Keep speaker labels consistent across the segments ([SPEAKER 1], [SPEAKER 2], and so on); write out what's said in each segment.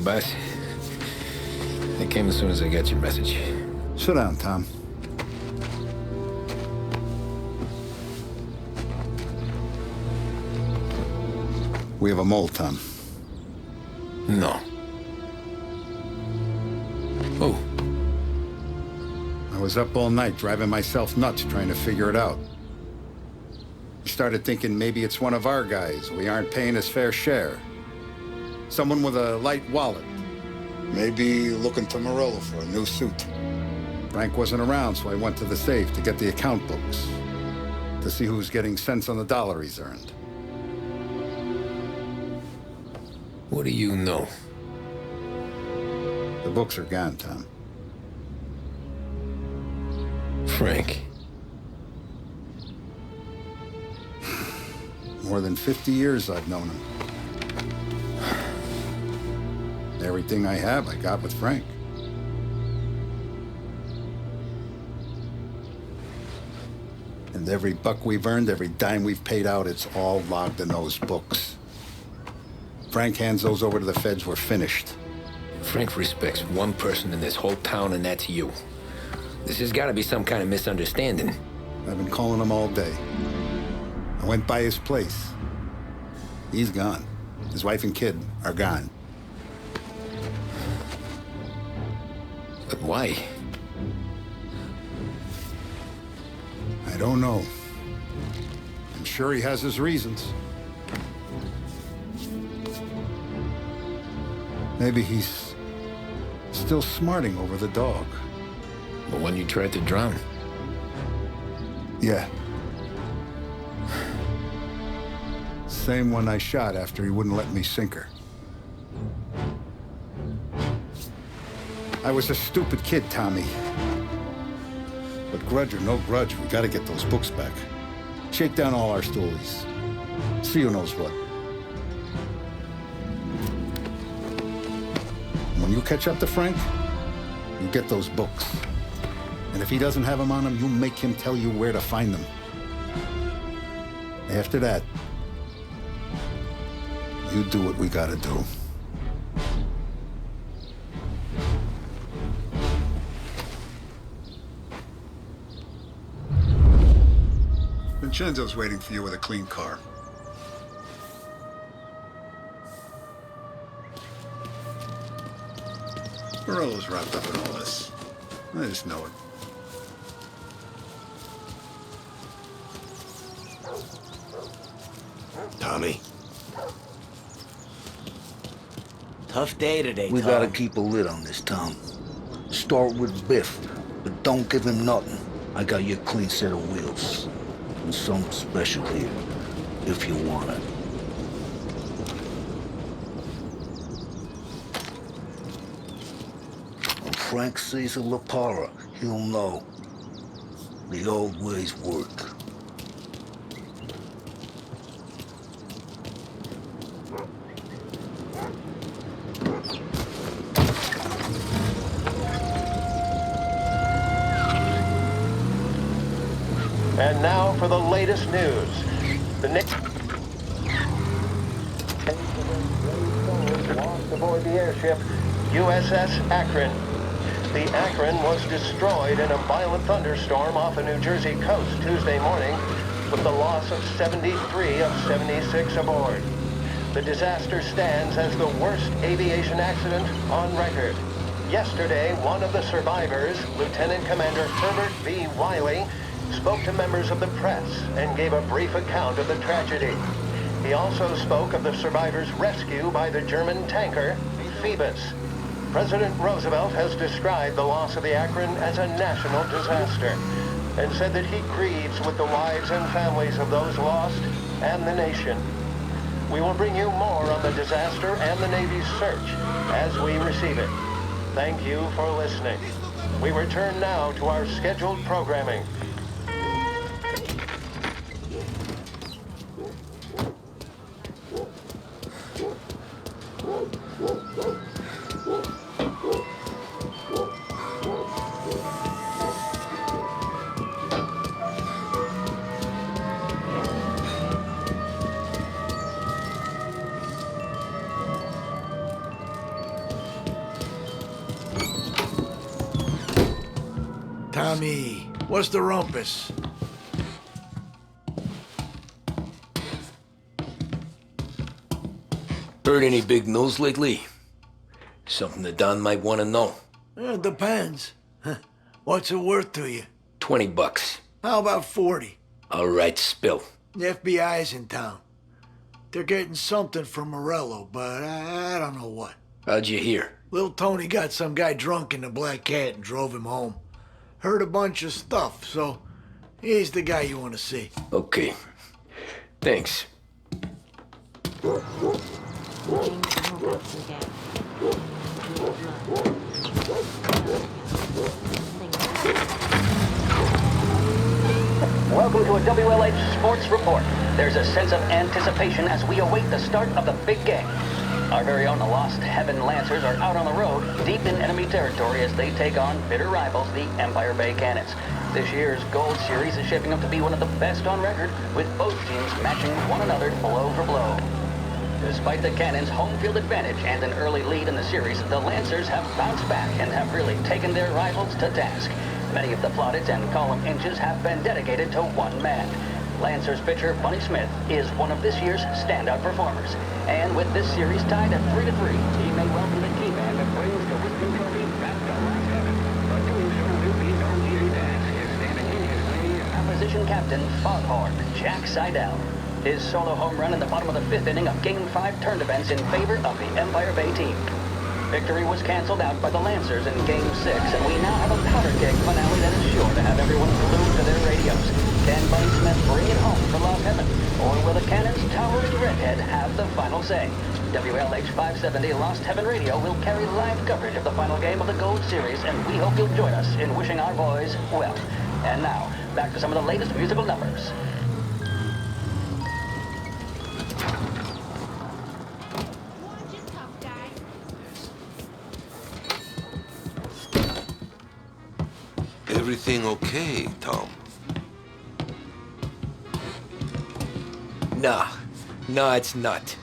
[SPEAKER 1] boss. I came as soon as I got your message.
[SPEAKER 2] Sit down, Tom. We have a mole, Tom.
[SPEAKER 1] No. Oh.
[SPEAKER 2] I was up all night driving myself nuts trying to figure it out. I started thinking maybe it's one of our guys. We aren't paying his fair share. Someone with a light wallet. Maybe looking to Morello for a new suit. Frank wasn't around, so I went to the safe to get the account books. To see who's getting cents on the dollar he's earned.
[SPEAKER 1] What do you know?
[SPEAKER 2] The books are gone, Tom.
[SPEAKER 1] Frank.
[SPEAKER 2] More than 50 years I've known him. Everything I have, I got with Frank. And every buck we've earned, every dime we've paid out, it's all logged in those books. Frank hands those over to the feds, we're finished.
[SPEAKER 1] Frank respects one person in this whole town, and that's you. This has got to be some kind of misunderstanding.
[SPEAKER 2] I've been calling him all day. I went by his place. He's gone. His wife and kid are gone.
[SPEAKER 1] But why?
[SPEAKER 2] I don't know. I'm sure he has his reasons. Maybe he's still smarting over the dog.
[SPEAKER 1] The one you tried to drown?
[SPEAKER 2] Yeah. Same one I shot after he wouldn't let me sink her. I was a stupid kid, Tommy. But grudge or no grudge, we gotta get those books back. Shake down all our stories. See who knows what. When you catch up to Frank, you get those books. And if he doesn't have them on him, you make him tell you where to find them. After that, you do what we gotta do. Vincenzo's waiting for you with a clean car. Morello's wrapped up in all this. I just know it.
[SPEAKER 3] Tommy. Tough day today,
[SPEAKER 4] We
[SPEAKER 3] Tom.
[SPEAKER 4] gotta keep a lid on this, Tom. Start with Biff, but don't give him nothing. I got you a clean set of wheels. And something special here, if you want it. When Frank sees a La Parra, he'll know. The old ways work.
[SPEAKER 5] And now for the latest news. The next lost aboard the airship USS Akron. The Akron was destroyed in a violent thunderstorm off the New Jersey coast Tuesday morning, with the loss of 73 of 76 aboard. The disaster stands as the worst aviation accident on record. Yesterday, one of the survivors, Lieutenant Commander Herbert V. Wiley, spoke to members of the press and gave a brief account of the tragedy. He also spoke of the survivors' rescue by the German tanker Phoebus. President Roosevelt has described the loss of the Akron as a national disaster and said that he grieves with the wives and families of those lost and the nation. We will bring you more on the disaster and the Navy's search as we receive it. Thank you for listening. We return now to our scheduled programming.
[SPEAKER 6] Tommy, what's the rumpus?
[SPEAKER 1] Heard any big news lately? Something the Don might want to know.
[SPEAKER 6] Depends. What's it worth to you?
[SPEAKER 1] $20.
[SPEAKER 6] How about 40?
[SPEAKER 1] All right, spill.
[SPEAKER 6] The FBI's in town. They're getting something from Morello, but I don't know what.
[SPEAKER 1] How'd you hear?
[SPEAKER 6] Little Tony got some guy drunk in the Black Cat and drove him home. Heard a bunch of stuff, so he's the guy you want to see.
[SPEAKER 1] Okay. Thanks.
[SPEAKER 7] Welcome to a WLH Sports Report. There's a sense of anticipation as we await the start of the big game. Our very own Lost Heaven Lancers are out on the road, deep in enemy territory as they take on bitter rivals, the Empire Bay Cannons. This year's Gold Series is shaping up to be one of the best on record, with both teams matching one another blow for blow. Despite the Cannons' home field advantage and an early lead in the series, the Lancers have bounced back and have really taken their rivals to task. Many of the plaudits and column inches have been dedicated to one man. Lancers pitcher Bunny Smith is one of this year's standout performers. And with this series tied at 3-3, he may welcome the key man that brings the Wisdom Trophy back to Lost Heaven. But doing so will be no easy task. His standing in his way, opposition captain Foghorn Jack Seidel. His solo home run in the bottom of the fifth inning of Game 5 turned events in favor of the Empire Bay team. Victory was canceled out by the Lancers in Game 6, and we now have a powder keg finale that is sure to have everyone glued to their radios. Can Bunny Smith bring it home for Lost Heaven, or will the Cannons' towering redhead have the final say? WLH 570 Lost Heaven Radio will carry live coverage of the final game of the Gold Series, and we hope you'll join us in wishing our boys well. And now, back to some of the latest musical numbers.
[SPEAKER 3] Everything okay, Tom?
[SPEAKER 1] Nah, it's not.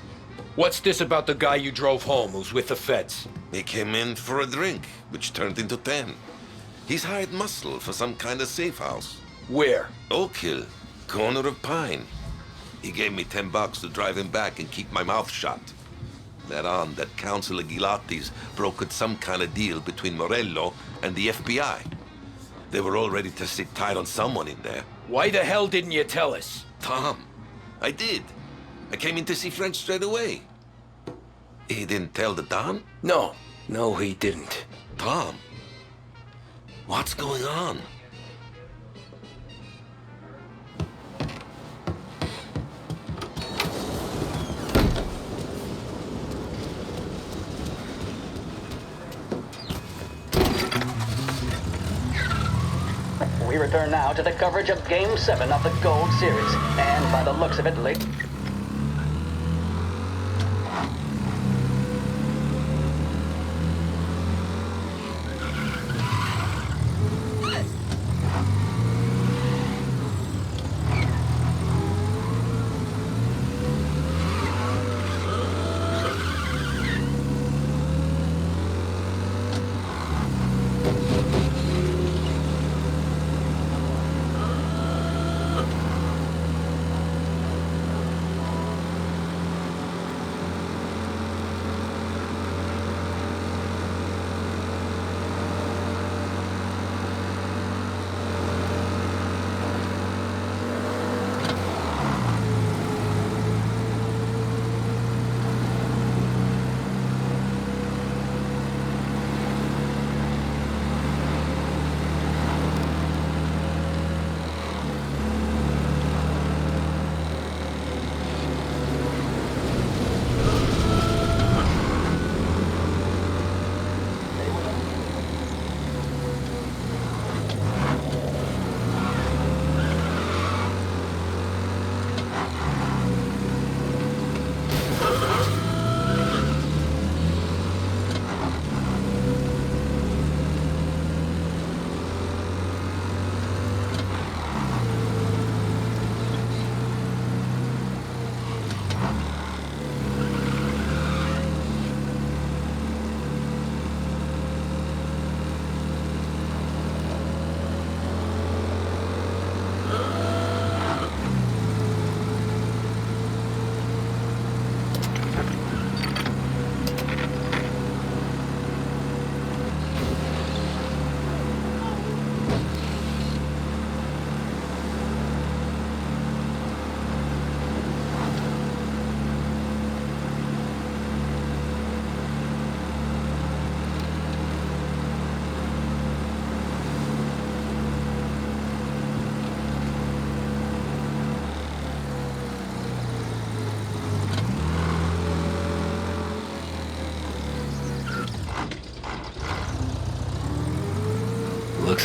[SPEAKER 1] What's this about the guy you drove home who's with the feds?
[SPEAKER 3] He came in for a drink, which turned into 10. He's hired muscle for some kind of safe house.
[SPEAKER 1] Where?
[SPEAKER 3] Oak Hill, corner of Pine. He gave me $10 to drive him back and keep my mouth shut. That on that Councilor Gilatti's brokered some kind of deal between Morello and the FBI. They were all ready to sit tight on someone in there.
[SPEAKER 1] Why the hell didn't you tell us?
[SPEAKER 3] Tom, I did. I came in to see French straight away. He didn't tell the Don?
[SPEAKER 1] No, he didn't.
[SPEAKER 3] Tom, what's going on?
[SPEAKER 7] We return now to the coverage of Game 7 of the Gold Series. And by the looks of it, late.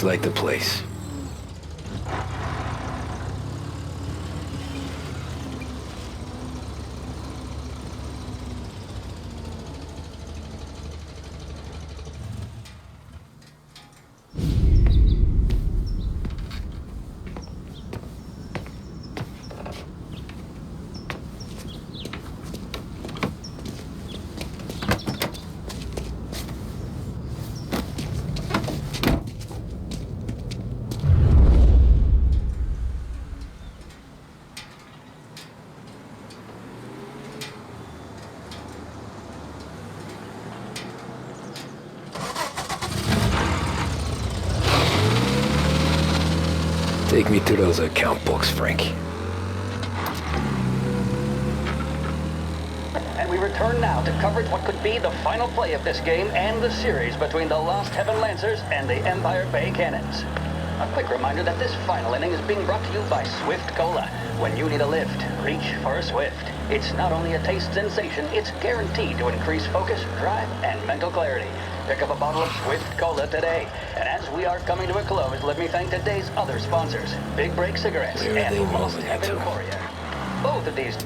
[SPEAKER 1] like the place. Take me to those account books, Frank.
[SPEAKER 7] And we return now to coverage what could be the final play of this game and the series between the Lost Heaven Lancers and the Empire Bay Cannons. A quick reminder that this final inning is being brought to you by Swift Cola. When you need a lift, reach for a Swift. It's not only a taste sensation, it's guaranteed to increase focus, drive, and mental clarity. Pick up a bottle of Swift Cola today. And as we are coming to a close, let me thank today's other sponsors, Big Break Cigarettes
[SPEAKER 1] Where are they
[SPEAKER 7] and Lost
[SPEAKER 1] rolling
[SPEAKER 7] Heaven
[SPEAKER 1] into?
[SPEAKER 7] Courier. Both of these...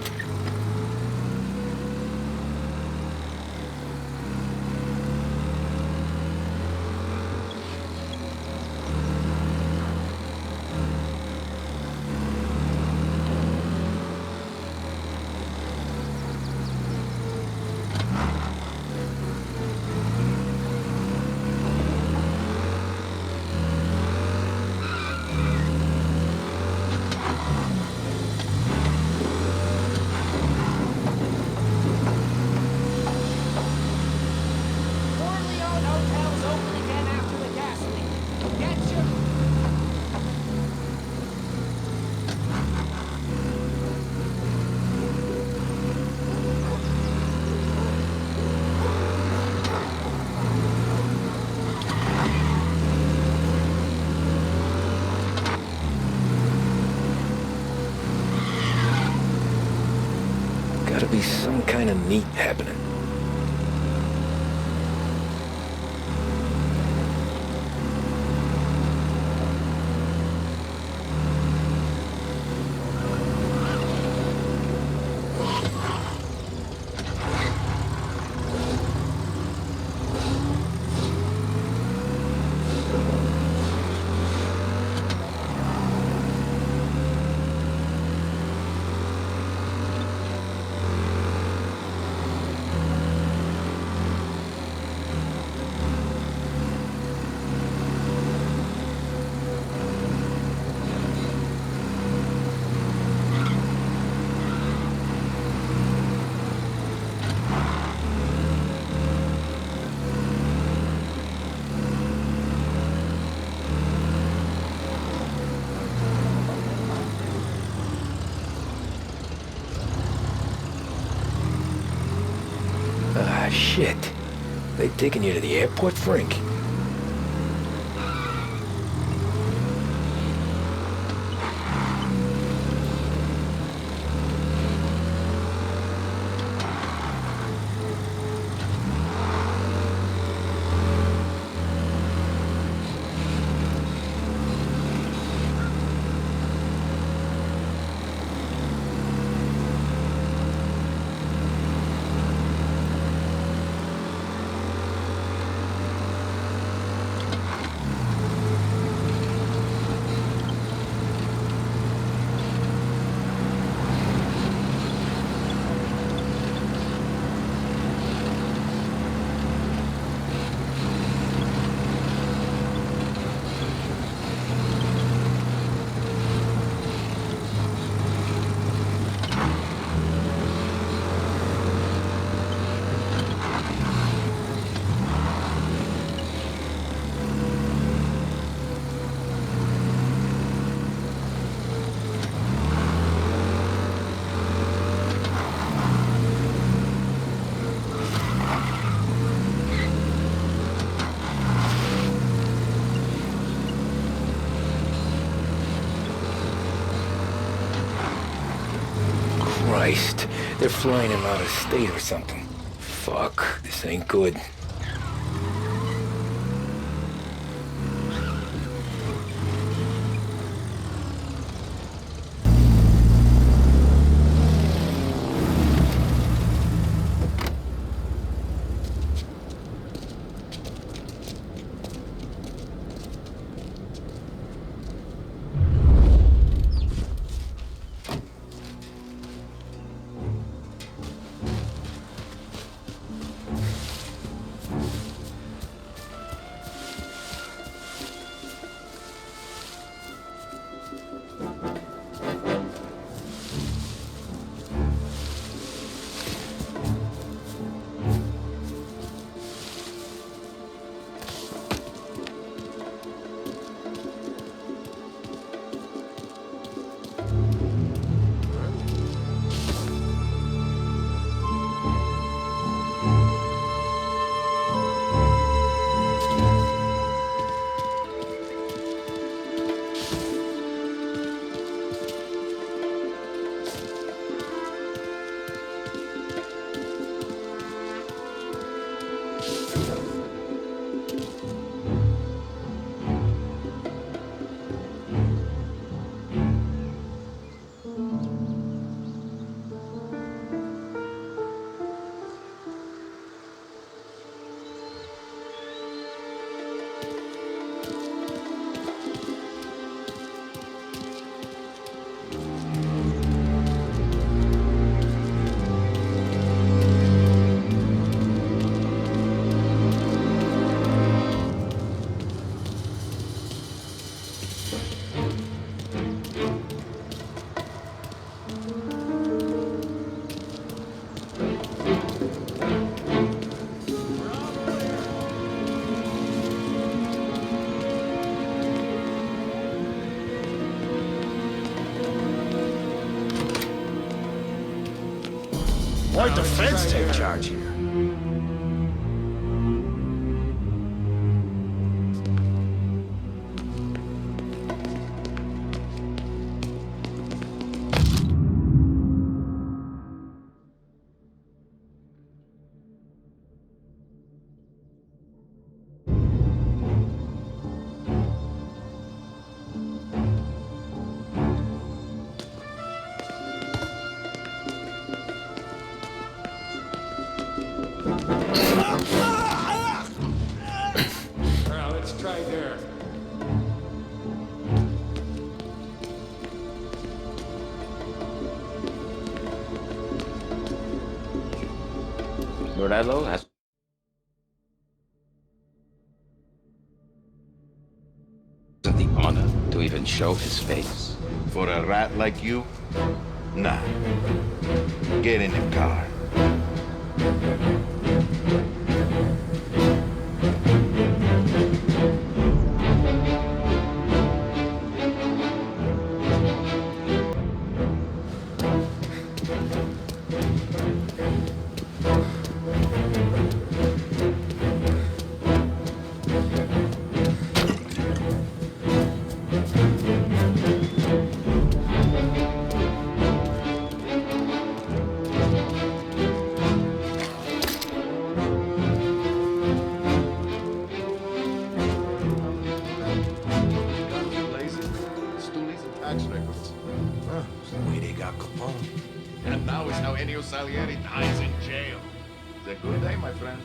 [SPEAKER 8] Corleone Hotel's open again after the gas leak. Get your...
[SPEAKER 1] Gotta be some kind of meat happening. Ah, shit. They taking you to the airport, Frank? Christ, they're flying him out of state or something. Fuck, this ain't good.
[SPEAKER 9] Why'd the feds take charge here?
[SPEAKER 10] Morello has the honor to even show his face.
[SPEAKER 11] For a rat like you? Nah. Get in the car.
[SPEAKER 9] And now is how Salieri dies in jail. It's a good day, my friend.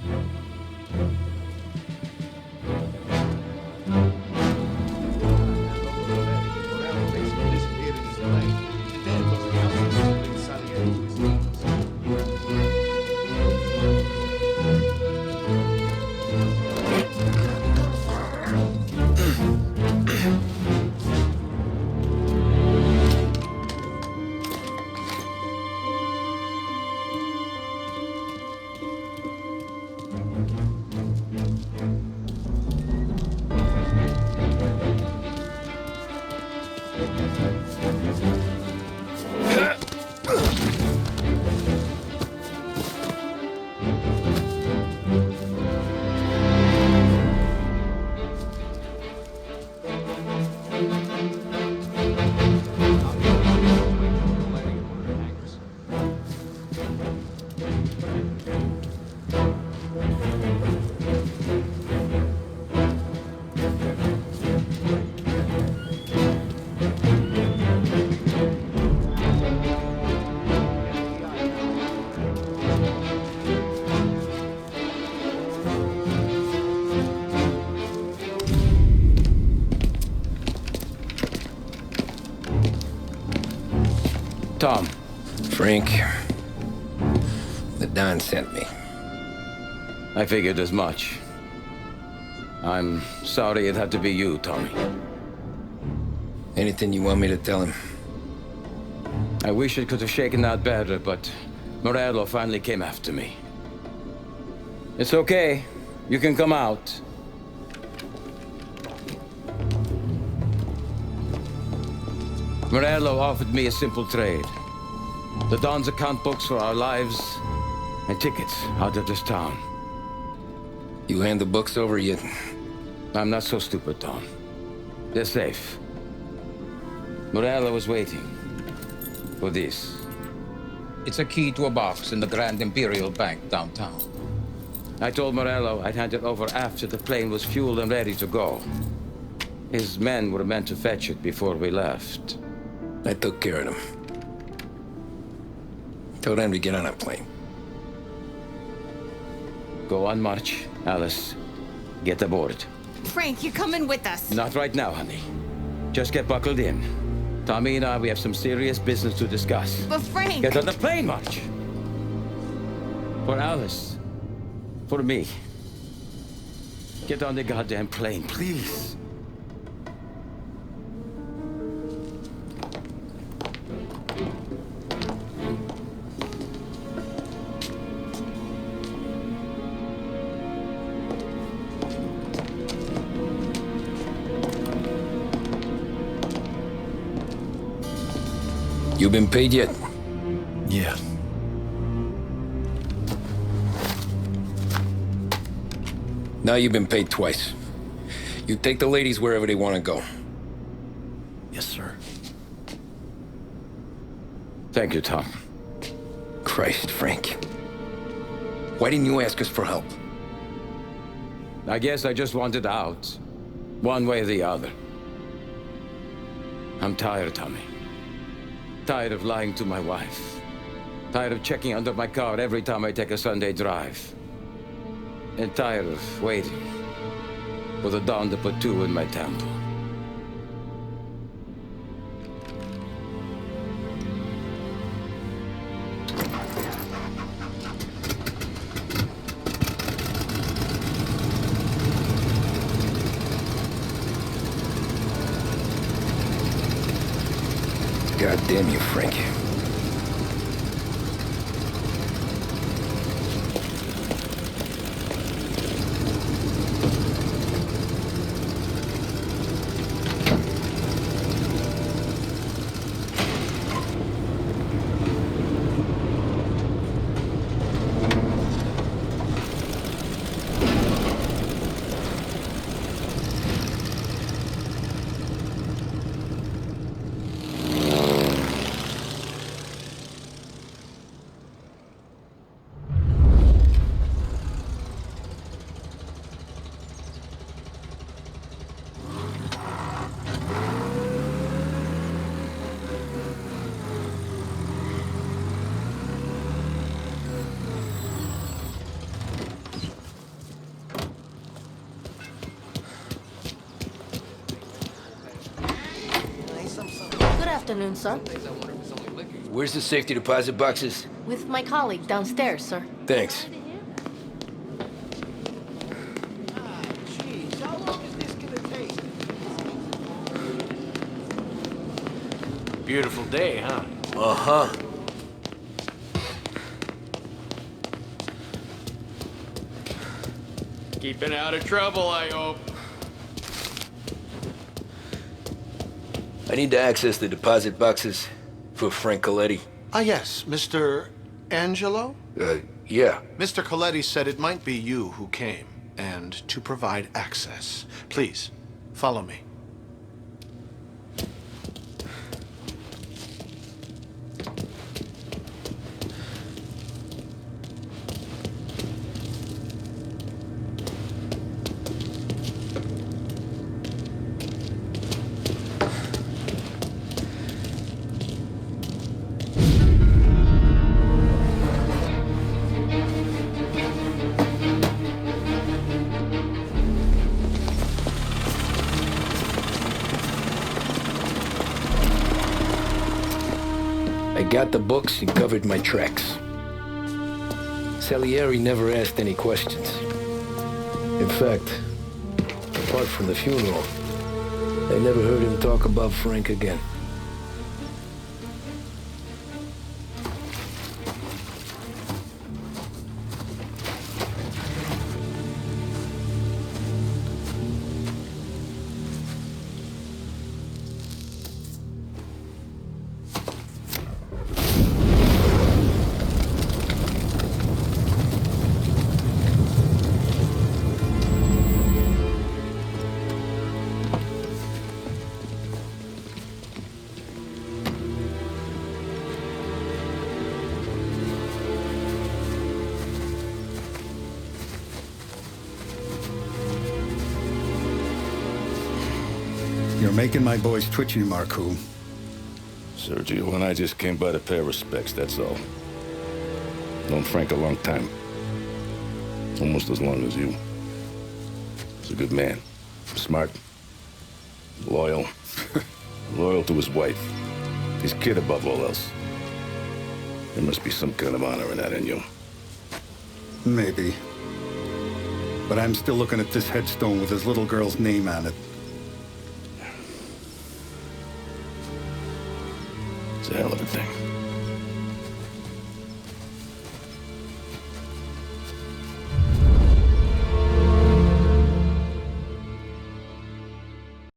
[SPEAKER 10] Tom.
[SPEAKER 1] Frank, the Don sent me.
[SPEAKER 10] I figured as much. I'm sorry it had to be you, Tommy.
[SPEAKER 1] Anything you want me to tell him?
[SPEAKER 10] I wish it could have shaken out better, but Morello finally came after me. It's okay. You can come out. Morello offered me a simple trade. The Don's account books for our lives and tickets out of this town.
[SPEAKER 1] You hand the books over yet?
[SPEAKER 10] I'm not so stupid, Tom. They're safe. Morello was waiting for this. It's a key to a box in the Grand Imperial Bank downtown. I told Morello I'd hand it over after the plane was fueled and ready to go. His men were meant to fetch it before we left.
[SPEAKER 1] I took care of them. Told them to get on a plane.
[SPEAKER 10] Go on, march, Alice. Get aboard.
[SPEAKER 12] Frank, you're coming with us.
[SPEAKER 10] Not right now, honey. Just get buckled in. Tommy and I, we have some serious business to discuss.
[SPEAKER 12] But Frank...
[SPEAKER 10] Get on the plane, March. For Alice. For me. Get on the goddamn plane, please.
[SPEAKER 1] You been paid yet?
[SPEAKER 9] Yeah.
[SPEAKER 1] Now you've been paid twice. You take the ladies wherever they want to go.
[SPEAKER 6] Yes, sir.
[SPEAKER 10] Thank you, Tom.
[SPEAKER 1] Christ, Frank. Why didn't you ask us for help?
[SPEAKER 10] I guess I just wanted out. One way or the other. I'm tired, Tommy. Tired of lying to my wife. Tired of checking under my car every time I take a Sunday drive. And tired of waiting for the dawn to put two in my temple.
[SPEAKER 1] God damn you, Frank.
[SPEAKER 13] Good afternoon, sir.
[SPEAKER 1] Where's the safety deposit boxes?
[SPEAKER 13] With my colleague downstairs, sir.
[SPEAKER 1] Thanks.
[SPEAKER 8] Jeez, how long is this gonna take?
[SPEAKER 6] Beautiful day, huh?
[SPEAKER 1] Uh-huh.
[SPEAKER 9] Keeping out of trouble, I hope.
[SPEAKER 1] I need to access the deposit boxes for Frank Coletti.
[SPEAKER 14] Ah, yes, Mr. Angelo?
[SPEAKER 1] Yeah.
[SPEAKER 14] Mr. Coletti said it might be you who came, and to provide access. Please, follow me.
[SPEAKER 1] I got the books and covered my tracks. Salieri never asked any questions. In fact, apart from the funeral, I never heard him talk about Frank again.
[SPEAKER 2] You're making my boys twitchy, Marku.
[SPEAKER 11] Sergio and I just came by to pay respects, that's all. Known Frank a long time. Almost as long as you. He's a good man. Smart. Loyal. Loyal to his wife. His kid above all else. There must be some kind of honor in that in you.
[SPEAKER 2] Maybe. But I'm still looking at this headstone with his little girl's name on it.
[SPEAKER 11] It's a hell of a thing.